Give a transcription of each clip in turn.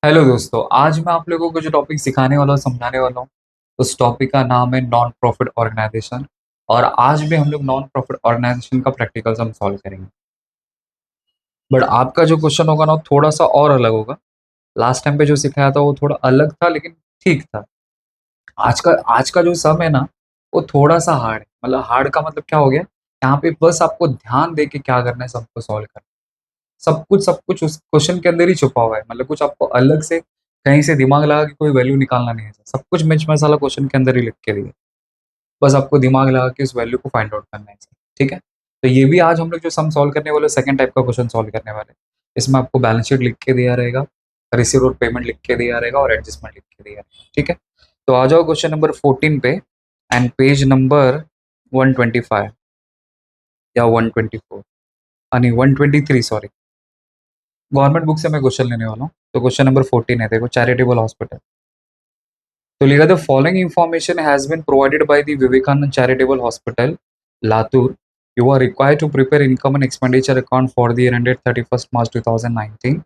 Hello दोस्तों, आज मैं आप लोगों को जो टॉपिक सिखाने वाला हूँ, समझाने वाला हूँ, उस टॉपिक का नाम है नॉन प्रॉफिट ऑर्गेनाइजेशन। और आज भी हम लोग नॉन प्रॉफिट ऑर्गेनाइजेशन का प्रैक्टिकल हम सॉल्व करेंगे। बट आपका जो क्वेश्चन होगा ना, वो थोड़ा सा और अलग होगा। लास्ट टाइम पे जो सिखाया था वो थोड़ा अलग था, लेकिन ठीक था। आज का जो सम है ना, वो थोड़ा सा हार्ड है। मतलब हार्ड का मतलब क्या हो गया, यहाँ पे बस आपको ध्यान दे के क्या करना है, सबको सॉल्व करना है। सब कुछ उस क्वेश्चन के अंदर ही छुपा हुआ है। मतलब कुछ आपको अलग से कहीं से दिमाग लगा के कोई वैल्यू निकालना नहीं है। सब कुछ मिर्च मसाला क्वेश्चन के अंदर ही लिख के दिए। बस आपको दिमाग लगा के उस वैल्यू को फाइंड आउट करना है। ठीक है। तो ये भी आज हम लोग जो सम सॉल्व करने वाले सेकंड टाइप का क्वेश्चन सॉल्व करने वाले हैं। इसमें आपको बैलेंस शीट लिख के दिया रहेगा, रिसीव और पेमेंट लिख के दिया रहेगा, और एडजस्टमेंट लिख के दिया रहेगा। ठीक है। तो आ जाओ क्वेश्चन नंबर 14 पे, एंड पेज नंबर 125 या 124, नहीं 123, सॉरी। गवर्नमेंट बुक से मैं क्वेश्चन लेने वाला हूँ। तो क्वेश्चन नंबर 14 है, देखो, चैरिटेबल हॉस्पिटल। तो लिखा the following information has been provided by the Vivekananda charitable hospital, Latur. You are required to prepare income and expenditure account for the year ended 31 March 2019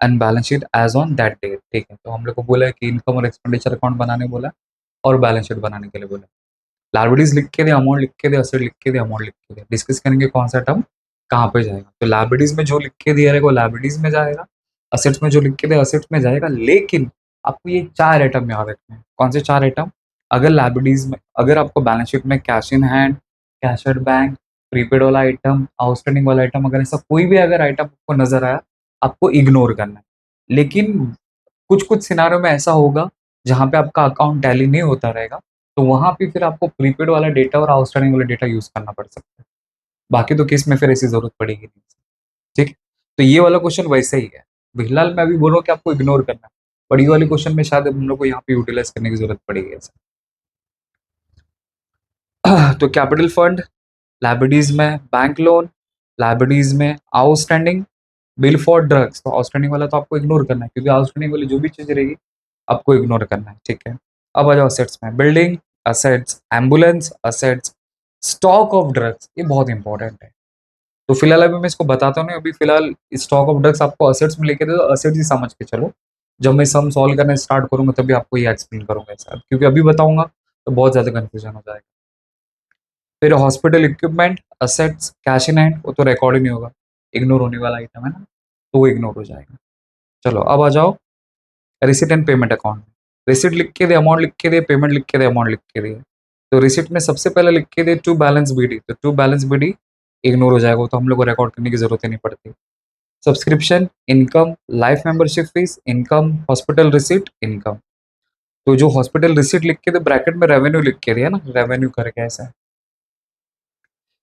and balance sheet as on that date. ठीक है। तो हम लोग को बोला है कि income और एक्सपेंडिचर अकाउंट बनाने बोला है, और बैलेंस शीट बनाने के लिए बोला है। लाइबिलिटीज लिख के दे, अमाउंट लिख के दे, असेट लिख के दे, अमाउंट लिख के दे। डिस्कस करेंगे कौन सा टर्म कहाँ पे जाएगा। तो लाइबिलिटीज में जो लिख के दिया रहेगा वो लाइबिलिटीज में जाएगा, असेट्स में जो लिख के दे असेट्स में जाएगा। लेकिन आपको ये चार आइटम याद रखने हैं। कौन से चार आइटम? अगर लाइबिलिटीज में, अगर आपको बैलेंस शीट में cash in hand, cash at bank, prepaid वाला आइटम, आउटस्टैंडिंग वाला आइटम, अगर ऐसा कोई भी अगर आइटम आपको नजर आया, आपको इग्नोर करना है। लेकिन कुछ कुछ सिनारियों में ऐसा होगा जहाँ पे आपका अकाउंट टैली नहीं होता रहेगा, तो वहाँ पे फिर आपको प्रीपेड वाला डेटा और आउटस्टैंडिंग वाला डेटा यूज करना पड़ सकता है। बाकी तो केस में फिर ऐसी जरूरत पड़ेगी नहीं। ठीक है। तो ये वाला क्वेश्चन वैसे ही है। फिलहाल मैं अभी बोल रहा हूँ कि आपको इग्नोर करना है, बट ये वाले क्वेश्चन में शायद हम लोग को यहाँ पे यूटिलाइज करने की जरूरत पड़ेगी ऐसा। तो कैपिटल फंड, लाइबिलिटीज में बैंक लोन, लाइबिलिटीज में आउटस्टैंडिंग बिल फॉर ड्रग्स। तो आउटस्टैंडिंग वाला तो आपको इग्नोर करना है, क्योंकि आउटस्टैंडिंग वाली जो भी चीज रहेगी आपको इग्नोर करना है। ठीक है। अब आ जाओ असेट्स में, building assets, ambulance assets, stock of drugs. ये बहुत इंपॉर्टेंट है। तो फिलहाल अभी मैं इसको बताता हूँ नहीं, अभी फिलहाल स्टॉक ऑफ ड्रग्स आपको असेट्स में लेके दे, तो असेट्स ही समझ के चलो। जब मैं सम सॉल्व करना स्टार्ट करूंगा तभी आपको ये एक्सप्लेन करूंगा ऐसा, क्योंकि अभी बताऊंगा तो बहुत ज्यादा कंफ्यूजन हो जाएगा। फिर hospital equipment assets, cash in hand, वो तो रिकॉर्ड ही नहीं होगा, इग्नोर होने वाला आइटम है ना, तो वो इग्नोर हो जाएगा। चलो अब आ जाओ receipt and payment account. Receipt लिख के दे, अमाउंट लिख के दे, पेमेंट लिख के दे, अमाउंट लिख के दे। तो रिसिट में सबसे पहले लिख के दे टू बैलेंस बीडी, तो टू बैलेंस बीडी इग्नोर हो जाएगा, वो तो हम लोग को रिकॉर्ड करने की जरूरत ही नहीं पड़ती। Subscription, income, life membership fees, income, hospital receipt, income. तो जो हॉस्पिटल रिसिट लिख के दे, ब्रैकेट में रेवेन्यू लिख के दिया ना, रेवेन्यू करके ऐसा है।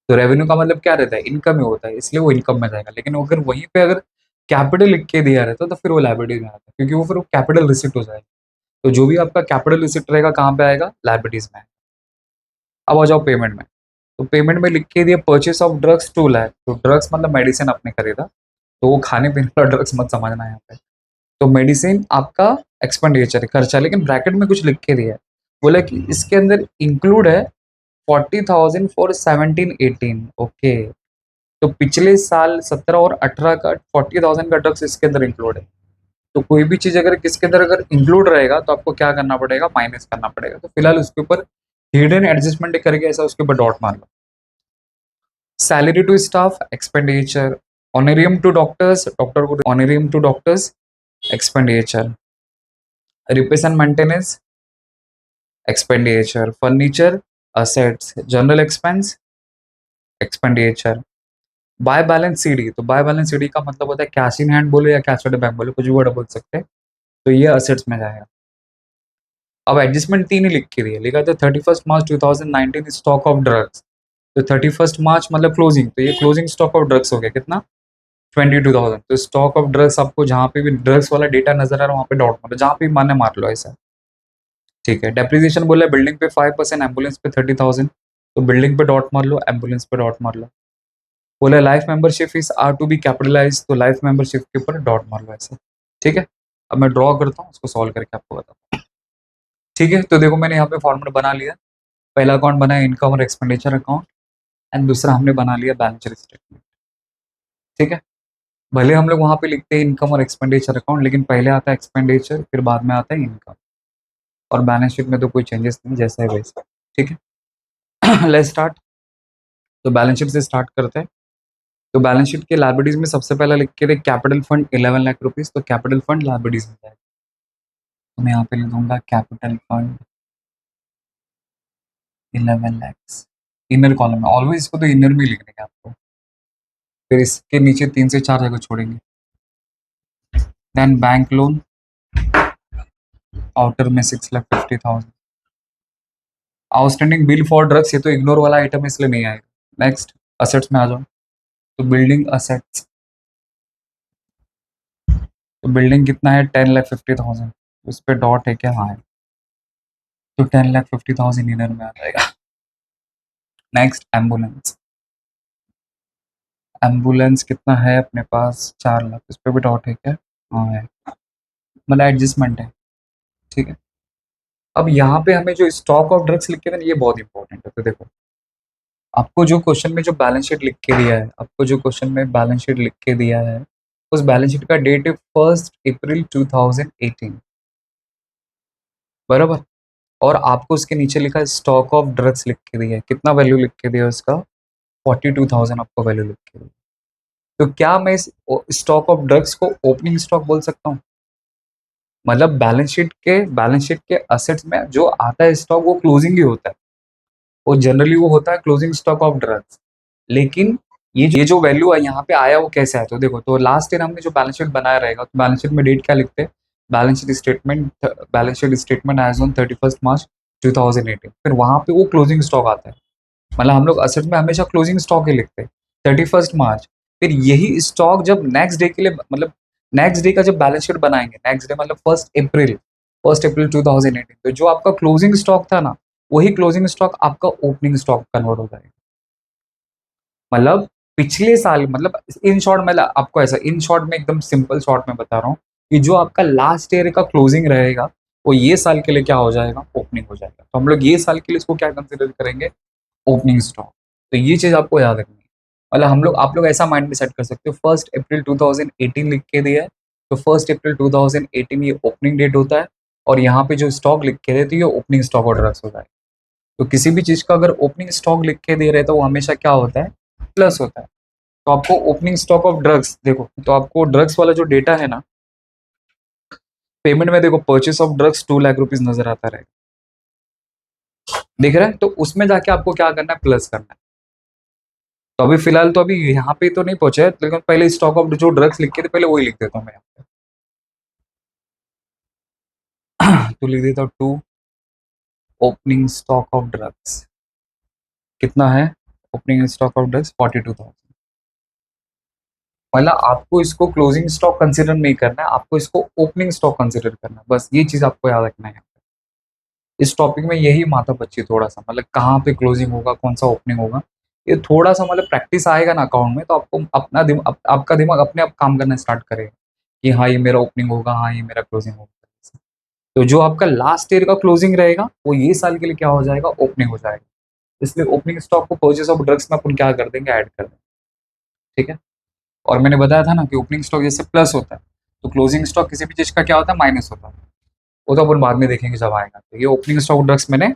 तो रेवेन्यू का मतलब क्या रहता है, इनकम ही होता है, इसलिए वो इनकम में जाएगा। लेकिन अगर वहीं पे अगर कैपिटल लिख के दिया रहता तो फिर वो लाइबिलिटीज में आता है, क्योंकि वो फिर वो कैपिटल रिसिट हो जाएगा। तो जो भी आपका कैपिटल रिसिट रहेगा कहाँ पे आएगा, लाइबिलिटीज में। अब आ जाओ पेमेंट में। तो पेमेंट में लिख के दिया परचेस ऑफ ड्रग्स 2 लाख। तो ड्रग्स मतलब मेडिसिन आपने खरीदा, तो वो खाने पीने वाला ड्रग्स मत समझना यहाँ पे। तो मेडिसिन आपका एक्सपेंडिचर है, खर्चा। लेकिन ब्रैकेट में कुछ लिख के दिया है, बोला कि इसके अंदर इंक्लूड है 40,000 फॉर 17-18। ओके। तो पिछले साल 17 और 18 का 40,000 का ड्रग्स इसके अंदर इंक्लूड है। तो कोई भी चीज अगर किसके अंदर अगर इंक्लूड रहेगा तो आपको क्या करना पड़ेगा, माइनस करना पड़ेगा। तो फिलहाल उसके ऊपर हिडन एडजस्टमेंट करके ऐसा उसके ऊपर डॉट मार लो। Salary to staff expenditure, honorarium to doctors, doctor को honorarium to doctors expenditure, repairs and maintenance expenditure, furniture assets, general expense expenditure. By balance CD, तो बाय बैलेंस सीडी का मतलब होता है कैश इन हैंड बोलो या कैश एट बैंक बोलो, कुछ भी वर्ड बोल सकते हैं। तो ये असेट्स में जाएगा। अब एडजस्टमेंट तीन ही लिख के दिए, लिखा था 31 मार्च 2019 स्टॉक ऑफ ड्रग्स। तो 31 मार्च मतलब क्लोजिंग, तो ये क्लोजिंग स्टॉक ऑफ ड्रग्स हो गया कितना, 22,000। तो स्टॉक ऑफ ड्रग्स आपको जहाँ पे भी ड्रग्स वाला डेटा नजर आ रहा है वहाँ पे डॉट मारो, जहाँ पे माने मार लो ऐसा। ठीक है। डेप्रिसिएशन बोला बिल्डिंग पे 5%, एम्बुलेंस पे 30,000। तो बिल्डिंग पे डॉट मार लो, एम्बुलेंस पे डॉट मार लो। बोला life membership is are to be capitalise, तो लाइफ मेंबरशिप के ऊपर डॉट मार लो ऐसे। ठीक है। अब मैं ड्रॉ करता हूँ, उसको सॉल्व करके आपको बताता हूँ। ठीक है। तो देखो मैंने यहाँ पे फॉर्मूला बना लिया। पहला अकाउंट बना इनकम और एक्सपेंडिचर अकाउंट, एंड दूसरा हमने बना लिया बैलेंस शीट स्टेटमेंट। ठीक है। भले हम लोग वहाँ पे लिखते हैं इनकम और एक्सपेंडिचर अकाउंट, लेकिन पहले आता है एक्सपेंडिचर, फिर बाद में आता है इनकम। और बैलेंस शीट में तो कोई चेंजेस नहीं, जैसा है वैसा। ठीक है। Let's start. तो बैलेंस शीट से स्टार्ट करते हैं। तो बैलेंस शीट के लायबिलिटीज में सबसे पहले लिख के थे कैपिटल फंड 11 लाख रुपीज, तो कैपिटल फंड लायबिलिटीज में जाएगा। तो मैं यहाँ पे लिख दूंगा capital fund 11 lakhs। Inner column में ऑलवेज इसको तो इनर में लिखने का आपको। फिर इसके नीचे 3 से 4 जगह छोड़ेंगे। देन बैंक लोन आउटर में 6,50,000। आउटस्टैंडिंग बिल फॉर ड्रग्स, ये तो इग्नोर वाला आइटम है इसलिए नहीं आएगा। नेक्स्ट असेट्स में आ जाओ। तो बिल्डिंग असेट्स, तो बिल्डिंग कितना है 10,50,000। उस पर डॉट है क्या? हाँ है। तो 10,50,000 इनर में आ जाएगा। नेक्स्ट एम्बुलेंस, एम्बुलेंस कितना है अपने पास? 4 लाख। इस पर भी डॉट है क्या? हाँ है, मतलब एडजस्टमेंट है। ठीक है। अब यहाँ पे हमें जो स्टॉक ऑफ ड्रग्स लिख के देना, ये बहुत इंपॉर्टेंट है। तो देखो, आपको जो क्वेश्चन में जो बैलेंस शीट लिख के दिया है, आपको जो क्वेश्चन में बैलेंस शीट लिख के दिया है, उस बैलेंस शीट का डेट है 1 अप्रैल 2018, बराबर। और आपको उसके नीचे लिखा है स्टॉक ऑफ ड्रग्स लिख के दिया है, कितना वैल्यू लिख के दिया है उसका? 42,000 आपको वैल्यू लिख के दिया। तो क्या मैं इस स्टॉक ऑफ ड्रग्स को ओपनिंग स्टॉक बोल सकता हूँ? मतलब बैलेंस शीट के असेट्स में जो आता है स्टॉक, वो क्लोजिंग ही होता है, वो जनरली वो होता है क्लोजिंग स्टॉक ऑफ ड्रग्स। लेकिन ये जो वैल्यू है यहाँ पे आया, वो कैसे आया? तो देखो, तो लास्ट ईयर हमने जो बैलेंस शीट बनाया रहेगा, तो बैलेंस शीट में डेट क्या लिखते हैं? Balance sheet statement as on 31 March 2018। फिर वहां पे वो क्लोजिंग स्टॉक आता है। मतलब हम लोग असेट में हमेशा क्लोजिंग स्टॉक ही लिखते हैं, 31 मार्च। फिर यही स्टॉक जब नेक्स्ट डे के लिए, मतलब नेक्स्ट डे का जब बैलेंस शीट बनाएंगे, नेक्स्ट डे मतलब 1 अप्रैल 2018, तो जो आपका क्लोजिंग स्टॉक था ना, वही क्लोजिंग स्टॉक आपका ओपनिंग स्टॉक कन्वर्ट हो जाएगा। मतलब पिछले साल, मतलब इन शॉर्ट, मतलब आपको ऐसा इन शॉर्ट में, एकदम सिंपल शॉर्ट में बता रहा हूँ कि जो आपका लास्ट ईयर का क्लोजिंग रहेगा, वो ये साल के लिए क्या हो जाएगा? ओपनिंग हो जाएगा। तो हम लोग ये साल के लिए इसको क्या कंसिडर करेंगे? Opening stock. तो ये चीज आपको याद रखनी है। मतलब आप लोग ऐसा माइंड में सेट कर सकते हो, 1 अप्रैल 2018 लिख के दिया है, तो 1 अप्रैल 2018 ये ओपनिंग डेट होता है। और यहाँ पे जो स्टॉक लिख के देते, ये ओपनिंग स्टॉक और ड्रग्स होता है। तो किसी भी चीज का अगर ओपनिंग स्टॉक लिख के दे रहे, तो वो हमेशा क्या होता है? प्लस होता है। तो आपको ओपनिंग स्टॉक ऑफ ड्रग्स देखो, तो आपको ड्रग्स वाला जो डेटा है ना, पेमेंट में देखो, purchase of drugs 2 lakh rupees नजर आता रहेगा, दिख रहा है? तो उसमें जाके आपको क्या करना है? प्लस करना है। तो अभी फिलहाल तो अभी यहाँ पे तो नहीं पहुंचे है, लेकिन पहले स्टॉक ऑफ जो ड्रग्स लिख के थे, पहले वही लिख देता हूँ मैं यहाँ पे। तो लिख देता हूँ 2 ओपनिंग स्टॉक ऑफ ड्रग्स कितना है? Opening stock of drugs 42,000। मतलब आपको इसको क्लोजिंग स्टॉक कंसिडर नहीं करना है, आपको इसको ओपनिंग स्टॉक कंसिडर करना है, बस ये चीज आपको याद रखना है। इस टॉपिक में यही माथा पच्ची थोड़ा सा, मतलब कहाँ पे क्लोजिंग होगा, कौन सा ओपनिंग होगा, ये थोड़ा सा मतलब प्रैक्टिस आएगा ना अकाउंट में, तो आपको आपका दिमाग अपने आप काम करना स्टार्ट करेगा कि हाँ ये मेरा ओपनिंग होगा, हाँ ये मेरा क्लोजिंग होगा। तो जो आपका लास्ट ईयर का क्लोजिंग रहेगा, वो ये साल के लिए क्या हो जाएगा? ओपनिंग हो जाएगा। इसलिए ओपनिंग स्टॉक को परचेस ऑफ ड्रग्स में अपन क्या कर देंगे? ऐड कर देंगे। ठीक है। और मैंने बताया था ना कि ओपनिंग स्टॉक जैसे प्लस होता है, तो क्लोजिंग स्टॉक किसी भी चीज का क्या होता है? माइनस होता है। वो तो अपन बाद में देखेंगे जब आएगा। तो ये ओपनिंग स्टॉक ड्रग्स मैंने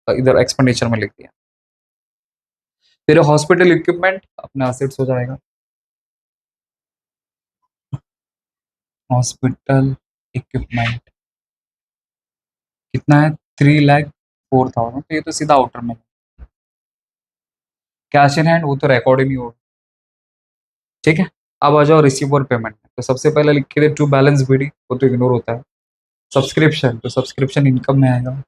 इधर एक्सपेंडिचर में लिख दिया। फिर हॉस्पिटल इक्विपमेंट अपना असेट्स हो जाएगा। हॉस्पिटल इक्विपमेंट कितना है? 3,04,000। तो ये तो सीधा आउटर में। कैश इन हैंड वो तो रिकॉर्ड ही नहीं होगा। ठीक है। अब आ जाओ रिसीव और पेमेंट में। तो सबसे पहले लिख के दे टू बैलेंस बीडी, वो तो इग्नोर होता है। सब्सक्रिप्शन, तो सब्सक्रिप्शन इनकम में आएगा।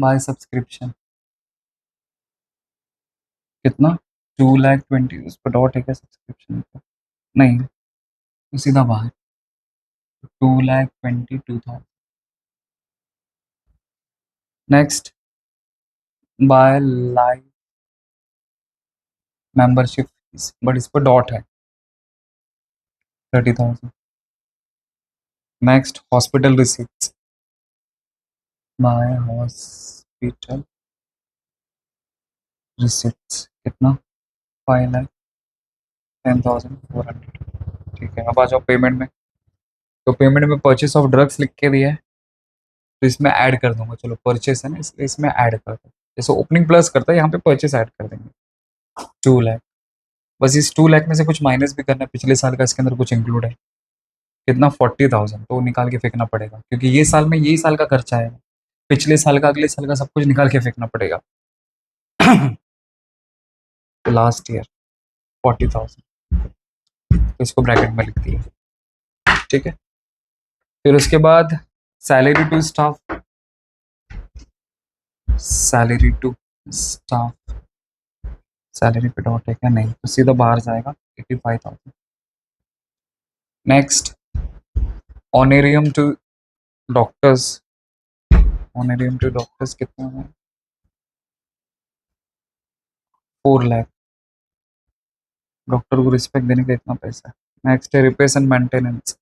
बाय सब्सक्रिप्शन कितना? 2,20,000। उस पर डॉट है क्या सब्सक्रिप्शन का? नहीं, तो सीधा बाहर। 2,22,000। Next by life membership fees, but इस पर डॉट है 30,000। Next hospital receipts, by hospital receipts कितना? 5 लाख। 10,400। ठीक है, अब आ जाओ पेमेंट में। तो पेमेंट में परचेस ऑफ ड्रग्स लिख के दिया है, तो इसमें ऐड कर दूंगा। चलो परचेस है ना, इसलिए इसमें ऐड कर दो। जैसे ओपनिंग प्लस करता है, यहाँ पे परचेस ऐड कर देंगे 2 लाख। बस इस 2 लाख में से कुछ माइनस भी करना है, पिछले साल का इसके अंदर कुछ इंक्लूड है। कितना? 40,000। तो वो निकाल के फेंकना पड़ेगा, क्योंकि ये साल में यही साल का खर्चा है। पिछले साल का, अगले साल का सब कुछ निकाल के फेंकना पड़ेगा। तो लास्ट ईयर 40,000, तो इसको ब्रैकेट में लिख दिया। ठीक है, फिर उसके बाद salary to staff, salary to staff, salary पे डॉट है क्या? नहीं, तो सीधा बाहर जाएगा 85,000। Next, honorarium to doctors, honorarium to doctors कितना है? 4 लाख। डॉक्टर को रिस्पेक्ट देने का इतना पैसा। नेक्स्ट है repairs and maintenance,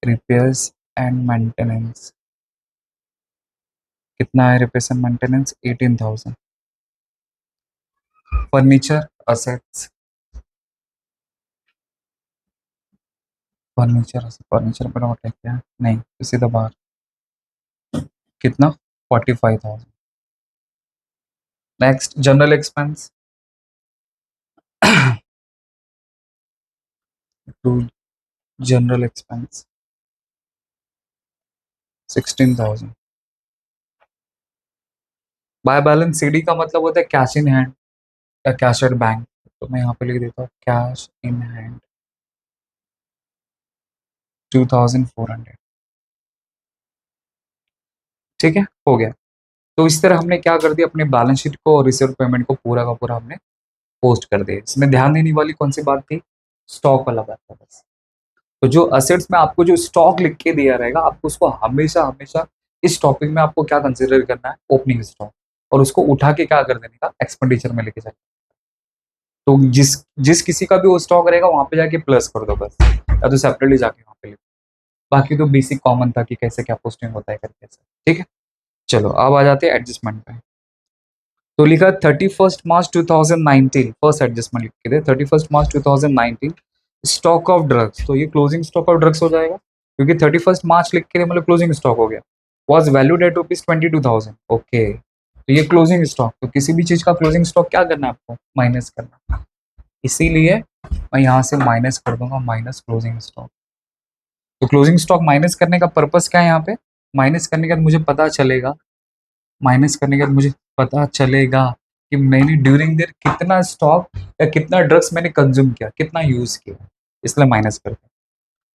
repairs and maintenance कितना है? Repairs and maintenance 18,000। Furniture assets, furniture, furniture पर नोट है क्या? नहीं, तो सीधा बाहर। कितना? 45,000। Next, general expense to general expense 16,000। By balance CD का मतलब होता है कैश इन हैंड या कैश एट बैंक। तो मैं यहाँ पे लिख देता हूँ कैश इन हैंड 2,400। ठीक है, हो गया। तो इस तरह हमने क्या कर दिया, अपने बैलेंस शीट को और रिसिव पेमेंट को पूरा का पूरा हमने पोस्ट कर दिया। इसमें ध्यान देने वाली कौन सी बात थी? स्टॉक वाला बात था बस। तो जो असेट्स में आपको जो स्टॉक लिख के दिया रहेगा, आपको उसको हमेशा हमेशा इस टॉपिक में आपको क्या कंसिडर करना है? Opening stock. और उसको उठा के क्या कर देने का? एक्सपेंडिचर में लेके जाना। तो जिस जिस किसी का भी वो स्टॉक रहेगा, वहां पे जाके प्लस कर दो बस, या तो सेपरेटली जाके वहां पे लिखो। बाकी तो बेसिक कॉमन था कि कैसे क्या पोस्टिंग होता है करके। ठीक है, चलो अब आ जाते हैं एडजस्टमेंट पे। तो लिखा 31 मार्च 2019, फर्स्ट एडजस्टमेंट लिख के दे 31 मार्च 2019, स्टॉक ऑफ ड्रग्स। तो ये क्लोजिंग स्टॉक ऑफ ड्रग्स हो जाएगा, क्योंकि 31 मार्च लिख के दे मतलब क्लोजिंग स्टॉक हो गया। Was valued at ₹22,000। ओके, तो ये क्लोजिंग स्टॉक। तो किसी भी चीज का क्लोजिंग स्टॉक क्या करना है आपको? माइनस करना। इसीलिए मैं यहाँ से माइनस कर दूंगा, माइनस क्लोजिंग स्टॉक। तो क्लोजिंग स्टॉक माइनस करने का पर्पस क्या है? यहाँ पे माइनस करने के बाद मुझे पता चलेगा, माइनस करने के बाद मुझे पता चलेगा कि मैंने ड्यूरिंग देयर कितना स्टॉक या कितना ड्रग्स मैंने कंज्यूम किया, कितना यूज किया, इसलिए माइनस करते हैं।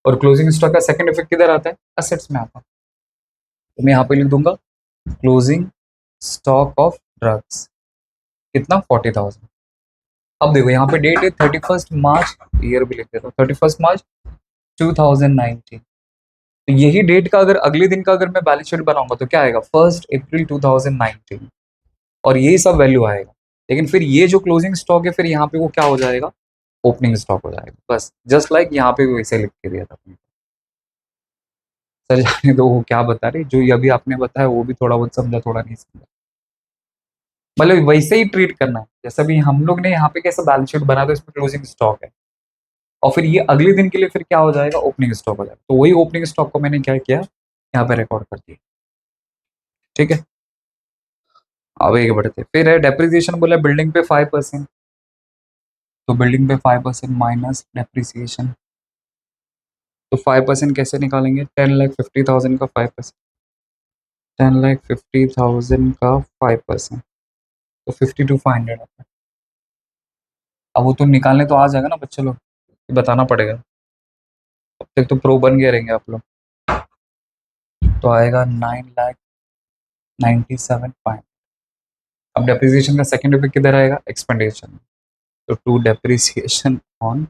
और क्लोजिंग स्टॉक का सेकंड इफेक्ट किधर आता है? असेट्स में आता है। तो मैं यहाँ पे लिख दूंगा क्लोजिंग स्टॉक ऑफ ड्रग्स कितना? 40,000। अब देखो यहाँ पे डेट है 31 मार्च, ईयर भी लिख देता हूँ 31 मार्च 2019। तो यही डेट का अगर अगले दिन का अगर मैं बैलेंस शीट बनाऊंगा तो क्या आएगा? 1 अप्रैल 2019, और यही सब वैल्यू आएगा। लेकिन फिर ये जो क्लोजिंग स्टॉक है, फिर यहाँ पे वो क्या हो जाएगा? ओपनिंग स्टॉक हो जाएगा। बस जस्ट लाइक यहाँ पे वैसे लिख के दिया था अपने को। सर जाने दो, वो क्या बता रहे, जो ये अभी आपने बताया वो भी थोड़ा बहुत समझा, थोड़ा नहीं समझा। मतलब वैसे ही ट्रीट करना है जैसा भी हम लोग ने यहाँ पे कैसा बैलेंस शीट बना, तो इसमें क्लोजिंग स्टॉक है, और फिर ये अगले दिन के लिए फिर क्या हो जाएगा? ओपनिंग स्टॉक हो जाएगा। तो वही ओपनिंग स्टॉक को मैंने क्या किया, यहाँ पे रिकॉर्ड कर दिया। ठीक है, अब एक बढ़ते फिर है डेप्रिसिएशन। बोला बिल्डिंग पे 5%, तो बिल्डिंग पे 5% माइनस डेप्रिसिएशन। तो 5% कैसे निकालेंगे? 10,50,000 का 5%, 10,50,000 का 5%, तो 52,500 आता है। अब वो तो निकालने तो आ जाएगा ना बच्चे लोग, ये बताना पड़ेगा। अब तक तो प्रो बन गए रहेंगे आप लोग। तो आएगा 9,97,500। अब डेप्रिसिएशन का सेकंड इफेक्ट किधर आएगा? एक्सपेंडिचर। तो टू डेप्रिसिएशन ऑन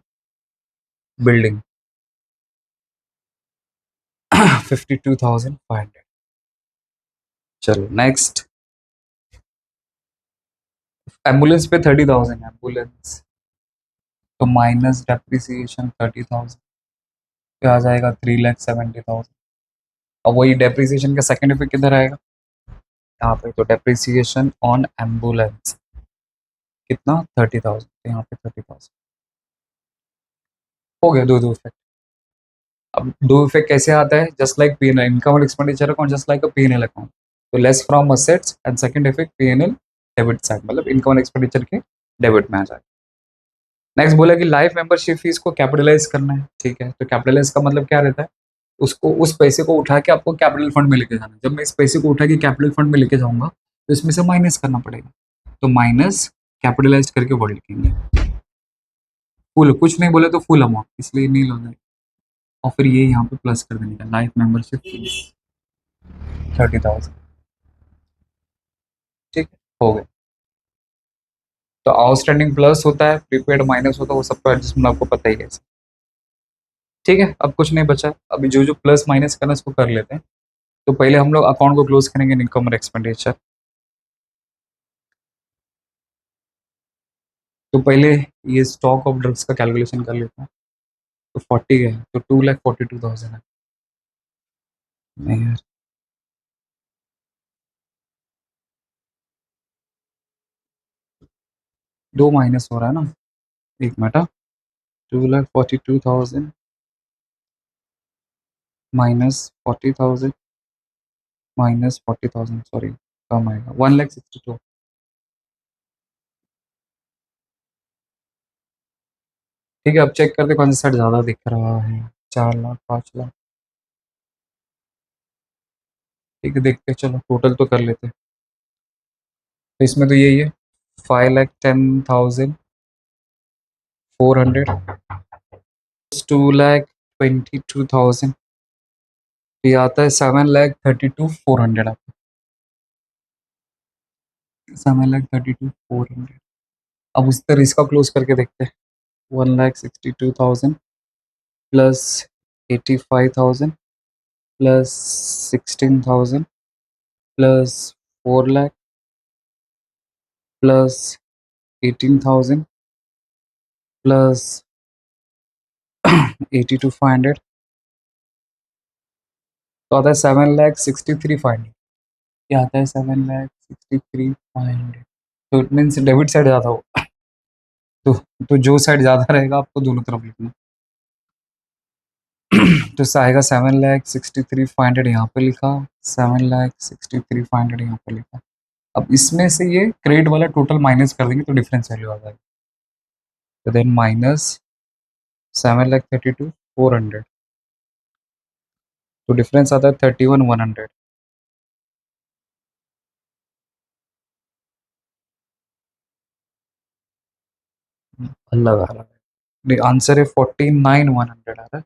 बिल्डिंग 52,500। चलो नेक्स्ट, एम्बुलेंस पे 30,000, एम्बुलेंस तो माइनस डेप्रिसिएशन 30,000 पे आ जाएगा 3,70,000। और वही डेप्रिसिएशन का सेकंड इफेक्ट किधर आएगा? यहाँ पे। तो डेप्रिसिएशन ऑन एम्बुलेंस कितना? 30,000, तो यहाँ पे 30,000। हो गया दो दो इफेक्ट। अब दो इफेक्ट कैसे आता है, जस्ट लाइक पीएनएल इनकम और expenditure account, just like a PNL account. तो less from assets and second effect PNL debit side, मतलब इनकम और एक्सपेंडिचर के डेबिट में आ जाए। नेक्स्ट बोला कि लाइफ मेंबरशिप फीस को कैपिटलाइज करना है, ठीक है। तो कैपिटलाइज का मतलब क्या रहता है, उसको उस पैसे को उठा के आपको कैपिटल फंड में लेके जाना है। जब मैं इस पैसे को उठा के कैपिटल फंड में लेके जाऊंगा तो इसमें से माइनस करना पड़ेगा, तो माइनस कैपिटलाइज करके वर्ड लिखेंगे। फुल कुछ नहीं बोले तो फुल अमाउंट, इसलिए नहीं लोगे, और फिर ये यहाँ पे प्लस कर देने का लाइफ मेंबरशिप फीस 30,000, ठीक है, हो गया। तो आउटस्टैंडिंग प्लस होता है, प्रीपेड माइनस होता है, वो सबका एडजस्टमेंट आपको पता ही है। ठीक है, अब कुछ नहीं बचा, अभी जो जो प्लस माइनस करना है उसको कर लेते हैं। तो पहले हम लोग अकाउंट को क्लोज करेंगे, इनकम और एक्सपेंडिचर। तो पहले ये स्टॉक ऑफ ड्रग्स का कैलकुलेशन कर लेते हैं। तो 40 है, तो 2,42,000 है। नहीं यार, दो माइनस हो रहा है ना, एक मिनट। 2,42,000 -40,000 -40,000, सॉरी, कम आएगा 1,62,000। ठीक है, अब चेक करते कौन सा साइड ज़्यादा दिख रहा है, 4 लाख 5 लाख। ठीक है, देखते चलो टोटल तो कर लेते। तो इसमें तो यही है, 5,10,400 2,22,000, ये आता है 7,32,400 आपका, 7,32,400। अब उस तरह इसका क्लोज करके देखते हैं। 1,62,000 plus 85,000 plus 16,000 plus 4 lakh plus 18,000 plus 82,500, तो आता है 7,63,500। क्या आता है 7,63,500। तो इट मीन्स डेबिट साइड ज़्यादा हो, तो तो जो साइड ज़्यादा रहेगा आपको दोनों तरफ लिखना। तो इससे आएगा 7,63,500 यहाँ पे लिखा, 7,63,500 यहाँ पे लिखा। अब इसमें से ये क्रेडिट वाला टोटल माइनस कर देंगे तो डिफरेंस वैल्यू आ जाएगी। तो देन माइनस 7,32,400, तो डिफरेंस आता है 31,100। अलग आ रहा है, आंसर है 49,100 आ रहा है।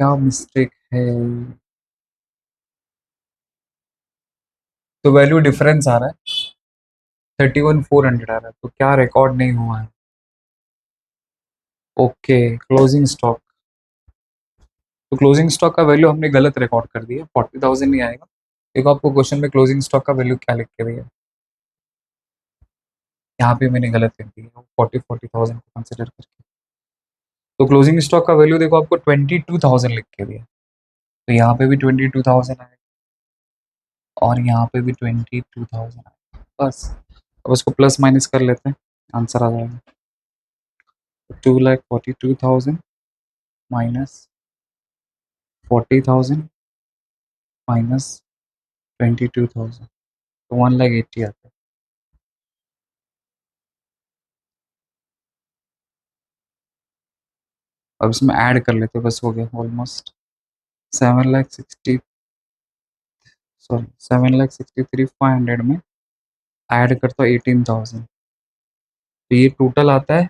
क्या मिस्टेक है, तो वैल्यू डिफरेंस आ रहा है, 31,400 आ रहा है, तो क्या रिकॉर्ड नहीं हुआ है। ओके, क्लोजिंग स्टॉक, तो क्लोजिंग स्टॉक का वैल्यू हमने गलत रिकॉर्ड कर दिया, 40,000 नहीं आएगा। देखो आपको क्वेश्चन में क्लोजिंग स्टॉक का वैल्यू क्या लिख के दिया, यहाँ पे मैंने गलत लिख दिया, 40,000 को कंसिडर करके। तो क्लोजिंग स्टॉक का वैल्यू देखो आपको 22,000 लिख के दिया, तो यहाँ पे भी 22,000 आएगा और यहाँ पे भी 22,000 आएगा, बस। अब उसको प्लस माइनस कर लेते हैं, आंसर आ जाएगा 2,42,000 माइनस 40,000 माइनस 22,000, तो 1,80,000 आता है। अब इसमें ऐड कर लेते हैं, बस हो गया ऑलमोस्ट। 7,60,, सॉरी 7,63,500 में ऐड करता हूँ 18,000, तो ये टोटल आता है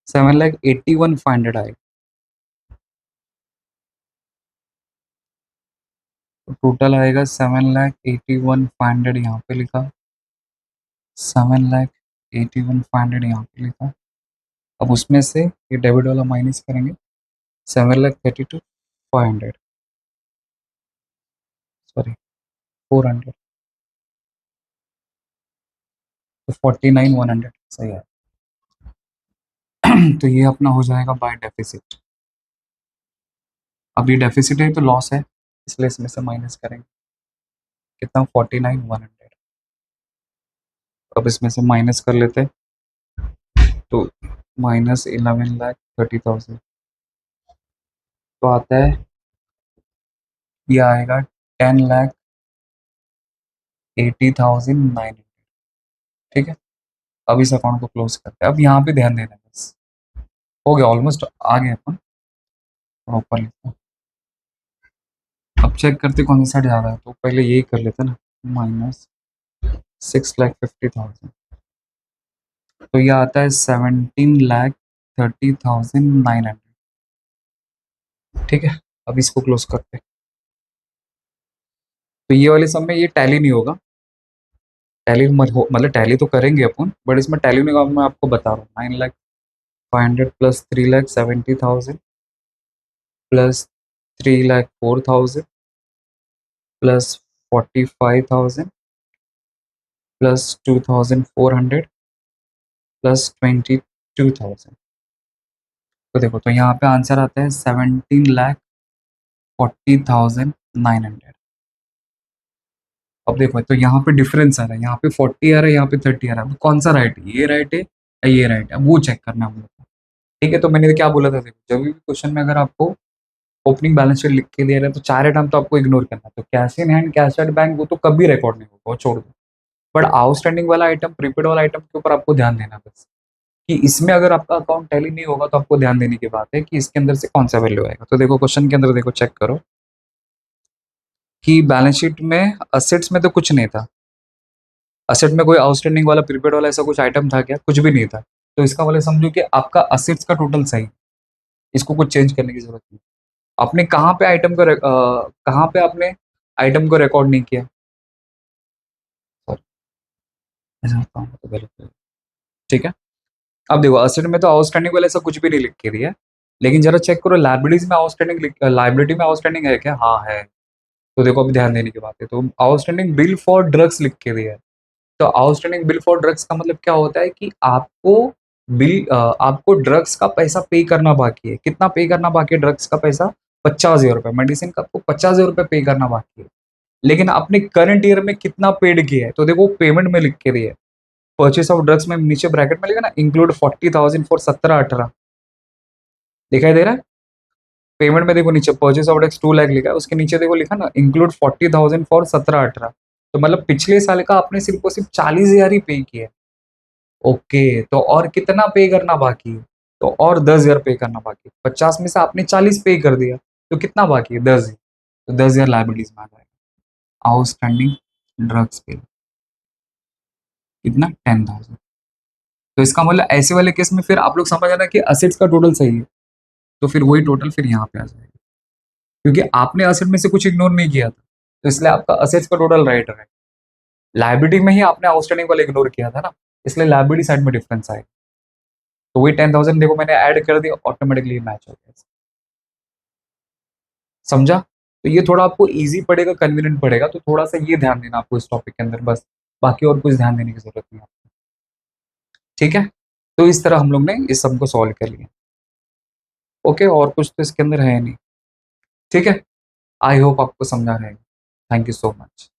7,81,500 आएगा। तो टोटल आएगा 7,81,500 यहाँ पे लिखा, 7,81,500 यहाँ पे लिखा। अब उसमें से ये डेबिट वाला माइनस करेंगे, 7,32,500, सॉरी 400, तो 49,100 सही है। तो ये अपना हो जाएगा बाय डेफिसिट। अब ये डेफिसिट है तो लॉस है, इसलिए इसमें से माइनस करेंगे, कितना 49,100। अब इसमें से माइनस कर लेते हैं, तो -11,32,000 30,000 तो आता है, ये आएगा 10,80,900। ठीक है, अब इस अकाउंट को क्लोज करते हैं। अब यहाँ पे ध्यान देना है बस, हो गया ऑलमोस्ट, आ गए अपन प्रॉपर लिखते हैं। अब चेक करते कौन सा साइड ज़्यादा है, तो पहले यही कर लेते हैं ना, -6,50,000। तो ये आता है 17,30,900। ठीक है, अब इसको क्लोज करते हैं। तो ये वाले सब में ये टैली नहीं होगा, टैली मतलब टैली तो करेंगे अपन, बट इसमें टैली नहीं होगा। मैं आपको बता रहा हूँ, 9,500,000 plus 3,70,000 plus 3,04,000 plus 45,000 plus 2,400 plus 22,000। तो देखो, तो यहाँ पे आंसर आता है 17,40,900। अब देखो, तो यहाँ पे डिफरेंस आ रहा है, यहाँ पे 40 आ रहा है, यहाँ पे 30 आ रहा है। अब कौन सा राइट है, ये राइट है या ये राइट है, अब वो चेक करना है हम लोग को। ठीक है, तो मैंने क्या बोला था, देखो जब भी क्वेश्चन में अगर आपको ओपनिंग बैलेंस शीट लिख के दे रहे हैं तो चार आइटम तो आपको इग्नोर करना है। तो cash in hand, cash at bank, वो तो कभी रिकॉर्ड नहीं होगा, वो छोड़ दो। बट आउटस्टैंडिंग वाला आइटम, प्रीपेड वाला आइटम के ऊपर आपको ध्यान देना बस, कि इसमें अगर आपका अकाउंट टैली नहीं होगा तो आपको ध्यान देने की बात है कि इसके अंदर से कौन सा वैल्यू आएगा। तो देखो क्वेश्चन के अंदर, देखो चेक करो कि बैलेंस शीट में असेट्स में तो कुछ नहीं था, असेट में कोई आउटस्टैंडिंग वाला, प्रीपेड वाला ऐसा कुछ आइटम था क्या, कुछ भी नहीं था। तो इसका वाले समझो कि आपका असेट्स का टोटल सही, इसको कुछ चेंज करने की जरूरत नहीं। आपने कहाँ पे आइटम को कहाँ पे आपने आइटम को रिकॉर्ड नहीं किया, Sorry, ऐसा काम तो गलत है। ठीक है, अब देखो असेट में तो आउटस्टैंडिंग वाला ऐसा कुछ भी नहीं लिख के दिया, लेकिन जरा चेक करो लाइबिलिटीज में आउटस्टैंडिंग, लाइबिलिटी में आउटस्टैंडिंग है क्या, हाँ है। तो देखो अभी ध्यान देने की बात है, तो आउटस्टैंडिंग बिल फॉर ड्रग्स लिख के दिया है। तो आउटस्टैंडिंग बिल फॉर ड्रग्स का मतलब क्या होता है कि आपको ड्रग्स का पैसा पे करना बाकी है। कितना पे करना बाकी है ड्रग्स का पैसा, 50,000 रुपए, मेडिसिन का आपको 50,000 रुपए पे करना बाकी है। लेकिन आपने करंट ईयर में कितना पेड किया है, तो देखो पेमेंट में लिख के दिया है। परचेस ऑफ ड्रग्स में नीचे ब्रैकेट में लिखा ना, इंक्लूड 40,000 फॉर 17-18, दिखाई दे रहा है। पेमेंट में देखो नीचे परचेस ऑफ ड्रग्स 2 लाख लिखा है, उसके नीचे देखो लिखा ना, इंक्लूड 40,000 फॉर 17-18। तो मतलब पिछले साल का आपने सिर्फ और सिर्फ 40,000 ही पे किया है। ओके, तो और कितना पे करना बाकी है, तो और 10,000 पे करना बाकी है। 50 में से आपने 40 पे कर दिया, तो कितना बाकी है, 10,000। तो 10,000 लाइबिलिटीज में आ जाएगा। आउटस्टैंडिंग ड्रग्स पे कितना, 10,000। तो इसका मतलब ऐसे वाले केस में फिर आप लोग समझ आना कि असेट्स का टोटल सही है, तो फिर वही टोटल फिर यहाँ पे आ जाएगा, क्योंकि आपने असेट में से कुछ इग्नोर नहीं किया था, तो इसलिए आपका असेट्स का टोटल राइट है। लाइबिलिटी में ही आपने आउटस्टैंडिंग वाला इग्नोर किया था ना, इसलिए लाइबिलिटी साइड में डिफरेंस आएगा। तो वही 10,000 देखो मैंने ऐड कर दिया, ऑटोमेटिकली मैच हो गया। समझा, तो ये थोड़ा आपको इजी पड़ेगा, कन्वीनियंट पड़ेगा, तो थोड़ा सा ये ध्यान देना आपको इस टॉपिक के अंदर बस, बाकी और कुछ ध्यान देने की जरूरत नहीं है। ठीक है, तो इस तरह हम लोग ने इस सब को सॉल्व कर लिया। ओके, और कुछ तो इसके अंदर है नहीं। ठीक है, आई होप आपको समझा रहेगा। Thank you so much.